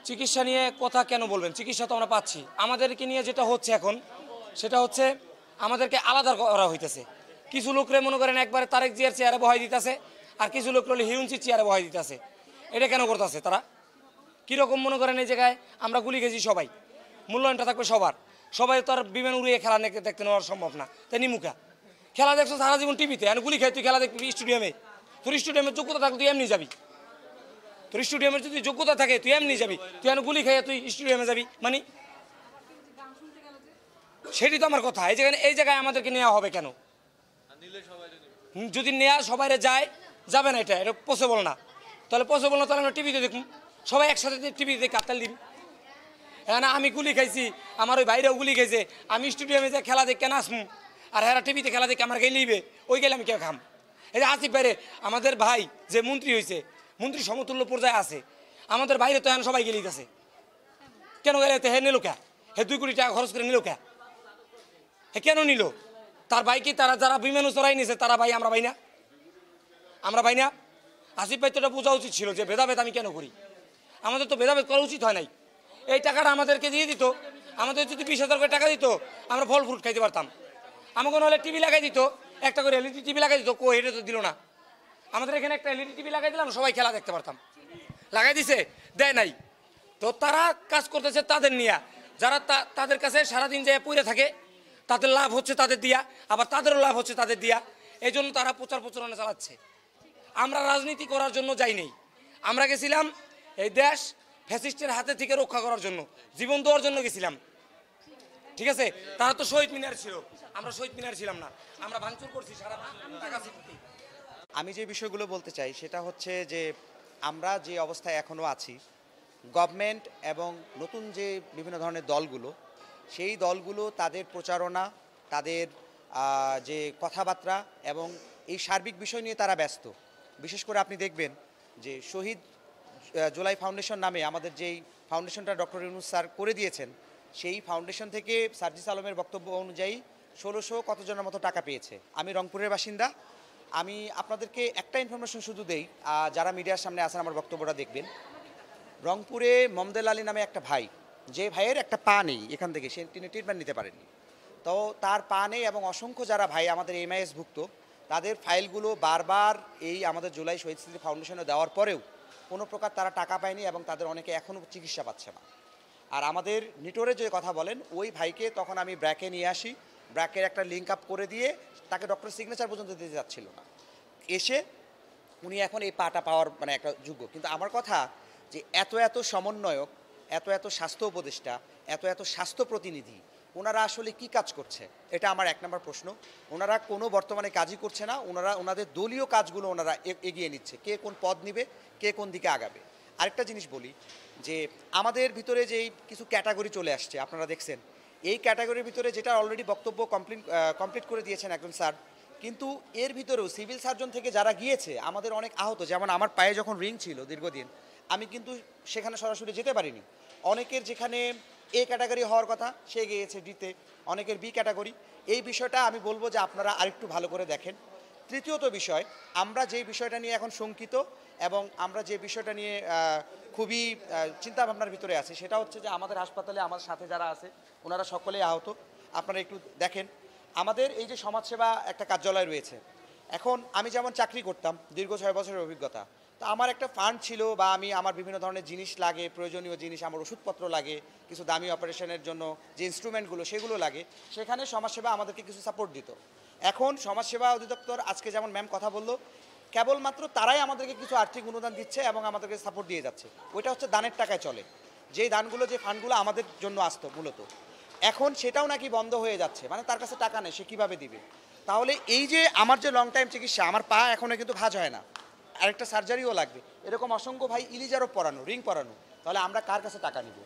চিকিৎসা নিয়ে কথা কেন বলবেন? চিকিৎসা তো আমরা পাচ্ছি। আমাদেরকে নিয়ে যেটা হচ্ছে এখন, সেটা হচ্ছে আমাদেরকে আলাদা করা হইতেছে। কিছু লোকরে মনে করেন একবারে তারেক জিয়ার চেয়ারে বহাই দিতেছে, আর কিছু লোক হলে হিউন্সির চেয়ারে বহাই দিতেছে। এটা কেন করতেছে তারা? কীরকম মনে করেন এই জায়গায় আমরা গুলি খেয়েছি সবাই, মূল্যায়নটা থাকবে সবার। সবাই তো আর বিমান উড়িয়ে খেলা দেখতে নেওয়া সম্ভব না, তাই নিমুখা খেলা দেখছো সারা জীবন টিভিতে, আর গুলি খেয়ে তুই খেলা দেখবি স্টেডিয়ামে? তোর স্টেডিয়ামের যোগ্যতা থাকলে তুই এমনি যাবি। তোর স্টেডিয়ামের যদি যোগ্যতা থাকে তুই এমনি যাবি, তুই এখন গুলি খাইয়া তুই স্টেডিয়ামে যাবি মানে? সেটি তো আমার কথা। এই জায়গায় আমাদেরকে নেওয়া হবে কেন? যদি নেওয়া সবাইরে যায়, যাবে না, এটা পসিবল না। তাহলে পসিবল না, তাহলে আমরা টিভিতে দেখুন, সবাই একসাথে টিভিতে দেখে কাতাল দিন। হ্যাঁ না, আমি গুলি খাইছি, আমার ওই বাইরেও গুলি খাইছে, আমি স্টেডিয়ামে যে খেলা দেখে কেন আসবো? আর হ্যাঁ টিভিতে খেলা দেখে আমার গেলে নিবে, ওই গেলে আমি কে খাম? এই যে আসিফ বাইরে আমাদের ভাই যে মন্ত্রী হয়েছে, মন্ত্রী সমতুল্য পর্যায়ে আছে, আমাদের বাইরে তো এখন সবাই গেলেই গেছে। কেন গেলে? হে নিল কে? হে 2 কোটি টাকা খরচ করে নিল কে? হে কেন নিল? তার ভাই কি তারা যারা বিমান চড়াই নিছে তারা ভাই? আমরা ভাই না? আমরা ভাই না? আসিফ ভাই তো এটা বোঝা উচিত ছিল যে ভেদাভেদ আমি কেন করি। আমাদের তো ভেদাভেদ করা উচিত হয় নাই। এই টাকাটা আমাদেরকে দিয়ে দিত, আমাদের যদি 20,000 করে টাকা দিত, আমরা ফল ফ্রুট খাইতে পারতাম। আমাকে হলে টিভি লাগাই দিত, একটা করে এলইডি টিভি লাগাই দিত, কো এটা তো দিল না। আমাদের এখানে একটা এলইডি টিভি লাগাই দিলাম, সবাই খেলা দেখতে পারতাম। লাগাই দিছে? দেয় নাই। তো তারা কাজ করতেছে তাদের নিয়ে, যারা তাদের কাছে সারাদিন যে পড়ে থাকে, তাদের লাভ হচ্ছে তাদের দিয়া, আবার তাদেরও লাভ হচ্ছে তাদের দিয়া। এই জন্য তারা প্রচারণা চালাচ্ছে। আমরা রাজনীতি করার জন্য যাই নেই, আমরা গেছিলাম এই দেশ ফ্যাসিস্টের হাতে থেকে রক্ষা করার জন্য, জীবন দেওয়ার জন্য গেছিলাম। ঠিক আছে, তারা তো শহীদ মিনার ছিল, আমরা শহীদ মিনার ছিলাম না, আমরা ভাঙচুর করছি সারা ঢাকা সিটিতে। আমি যে বিষয়গুলো বলতে চাই সেটা হচ্ছে যে আমরা যে অবস্থায় এখনও আছি, গভর্নমেন্ট এবং নতুন যে বিভিন্ন ধরনের দলগুলো, সেই দলগুলো তাদের প্রচারণা, তাদের যে কথাবার্তা এবং এই সার্বিক বিষয় নিয়ে তারা ব্যস্ত। বিশেষ করে আপনি দেখবেন যে শহীদ জুলাই ফাউন্ডেশন নামে আমাদের যেই ফাউন্ডেশনটা ডক্টর ইউনূস স্যার করে দিয়েছেন, সেই ফাউন্ডেশন থেকে সার্জিস আলমের বক্তব্য অনুযায়ী 1600 কতজনের মতো টাকা পেয়েছে। আমি রংপুরের বাসিন্দা, আমি আপনাদেরকে একটা ইনফরমেশন শুধু দেই, যারা মিডিয়ার সামনে আসেন আমার বক্তব্যটা দেখবেন। রংপুরে মমদেল আলী নামে একটা ভাই, যে ভাইয়ের একটা পা নেই, এখান থেকে তিনি ট্রিটমেন্ট নিতে পারেননি, তো তার পা নেই এবং অসংখ্য যারা ভাই আমাদের এমআইএস ভুক্ত, তাদের ফাইলগুলো বারবার এই আমাদের জুলাই শহীদ স্মৃতি ফাউন্ডেশনে দেওয়ার পরেও কোনো প্রকার তারা টাকা পায়নি এবং তাদের অনেকে এখনও চিকিৎসা পাচ্ছে না। আর আমাদের নিটোরে যে কথা বলেন, ওই ভাইকে তখন আমি ব্র্যাকে নিয়ে আসি, ব্র্যাকের একটা লিঙ্ক আপ করে দিয়ে তাকে ডক্টর সিগনেচার পর্যন্ত দিতে যাচ্ছিল না, এসে উনি এখন এই পাটা পাওয়ার মানে একটা যোগ্য। কিন্তু আমার কথা যে এত সমন্বয়ক, এত স্বাস্থ্য উপদেষ্টা, এত স্বাস্থ্য প্রতিনিধি, ওনারা আসলে কি কাজ করছে? এটা আমার 1 নম্বর প্রশ্ন। ওনারা কোনো বর্তমানে কাজই করছে না, ওনাদের দলীয় কাজগুলো ওনারা এগিয়ে নিচ্ছে, কে কোন পদ নিবে, কে কোন দিকে আগাবে। আরেকটা জিনিস বলি যে আমাদের ভিতরে যেই কিছু ক্যাটাগরি চলে আসছে, আপনারা দেখছেন এই ক্যাটাগরির ভিতরে যেটা অলরেডি বক্তব্য কমপ্লিট করে দিয়েছেন একজন স্যার, কিন্তু এর ভিতরেও সিভিল সার্জন থেকে যারা গিয়েছে আমাদের অনেক আহত, যেমন আমার পায়ে যখন রিং ছিল দীর্ঘদিন, আমি কিন্তু সেখানে সরাসরি যেতে পারিনি। অনেকের যেখানে এ ক্যাটাগরি হওয়ার কথা সে গিয়েছে ডিতে, অনেকের বি ক্যাটাগরি। এই বিষয়টা আমি বলবো যে আপনারা আরেকটু ভালো করে দেখেন। তৃতীয়ত বিষয়, আমরা যে বিষয়টা নিয়ে এখন শঙ্কিত এবং আমরা যে বিষয়টা নিয়ে খুবই চিন্তাভাবনার ভিতরে আছি, সেটা হচ্ছে যে আমাদের হাসপাতালে আমার সাথে যারা আছে ওনারা সকলেই আহত। আপনারা একটু দেখেন, আমাদের এই যে সমাজসেবা একটা কার্যালয় রয়েছে, এখন আমি যেমন চাকরি করতাম, দীর্ঘ 6 বছরের অভিজ্ঞতা, তো আমার একটা ফান্ড ছিল, বা আমার বিভিন্ন ধরনের জিনিস লাগে, প্রয়োজনীয় জিনিস, আমার ওষুধপত্র লাগে, কিছু দামি অপারেশনের জন্য যে ইনস্ট্রুমেন্টগুলো সেগুলো লাগে, সেখানে সমাজসেবা আমাদেরকে কিছু সাপোর্ট দিত। এখন সমাজসেবা অধিদপ্তর আজকে যেমন ম্যাম কথা বললো, কেবলমাত্র তারাই আমাদেরকে কিছু আর্থিক অনুদান দিচ্ছে এবং আমাদেরকে সাপোর্ট দিয়ে যাচ্ছে। ওইটা হচ্ছে দানের টাকায় চলে, যেই দানগুলো, যে ফান্ডগুলো আমাদের জন্য আসতো মূলত, এখন সেটাও নাকি বন্ধ হয়ে যাচ্ছে। মানে তার কাছে টাকা নেই, সে কীভাবে দিবে? তাহলে এই যে আমার যে লং টাইম চিকিৎসা, আমার পা এখনও কিন্তু ভাঁজ হয় না, আরেকটা সার্জারিও লাগবে, এরকম অসংখ্য ভাই ইলিজারও পরানো, রিং পরানো, তাহলে আমরা কার কাছে টাকা নিব?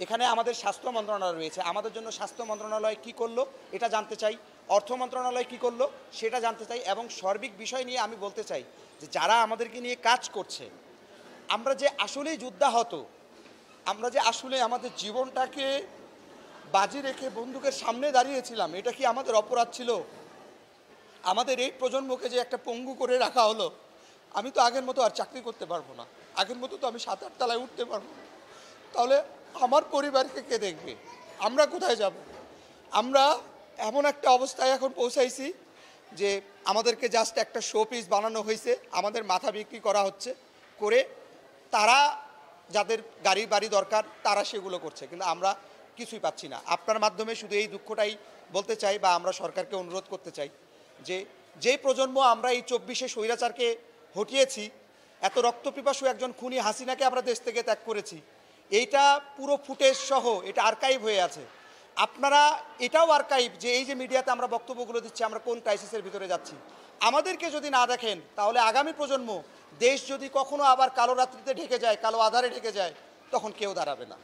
এখানে আমাদের স্বাস্থ্য মন্ত্রণালয় রয়েছে, আমাদের জন্য স্বাস্থ্য মন্ত্রণালয় কী করলো এটা জানতে চাই, অর্থ মন্ত্রণালয় কী করলো সেটা জানতে চাই, এবং সার্বিক বিষয় নিয়ে আমি বলতে চাই যে যারা আমাদেরকে নিয়ে কাজ করছে, আমরা যে আসলেই যোদ্ধাহত, আমরা যে আসলে আমাদের জীবনটাকে বাজি রেখে বন্দুকের সামনে দাঁড়িয়েছিলাম, এটা কি আমাদের অপরাধ ছিল? আমাদের এই প্রজন্মকে যে একটা পঙ্গু করে রাখা হলো, আমি তো আগের মতো আর চাকরি করতে পারবো না, আগের মতো তো আমি 7-8 তলায় উঠতে পারবো না। তাহলে আমার পরিবারকে কে দেখবে? আমরা কোথায় যাব? আমরা এমন একটা অবস্থায় এখন পৌঁছাইছি যে আমাদেরকে জাস্ট একটা শো পিস বানানো হয়েছে, আমাদের মাথা বিক্রি করা হচ্ছে, করে তারা যাদের গাড়ি বাড়ি দরকার তারা সেগুলো করছে, কিন্তু আমরা কিছুই পাচ্ছি না। আপনার মাধ্যমে শুধু এই দুঃখটাই বলতে চাই বা আমরা সরকারকে অনুরোধ করতে চাই যে যেই প্রজন্ম আমরা এই 24-এ স্বৈরাচারকে হটিয়েছি, এত রক্তপিপাসু একজন খুনি হাসিনাকে আমরা দেশ থেকে ত্যাগ করেছি, এইটা পুরো ফুটেজ সহ এটা আর্কাইভ হয়ে আছে। আপনারা এটাও আর্কাইভ যে এই যে মিডিয়াতে আমরা বক্তব্যগুলো দিচ্ছি আমরা কোন ক্রাইসিসের ভিতরে যাচ্ছি। আমাদেরকে যদি না দেখেন তাহলে আগামী প্রজন্ম, দেশ যদি কখনো আবার কালো রাত্রিতে ঢেকে যায়, কালো আধারে ঢেকে যায়, তখন কেউ দাঁড়াবে না।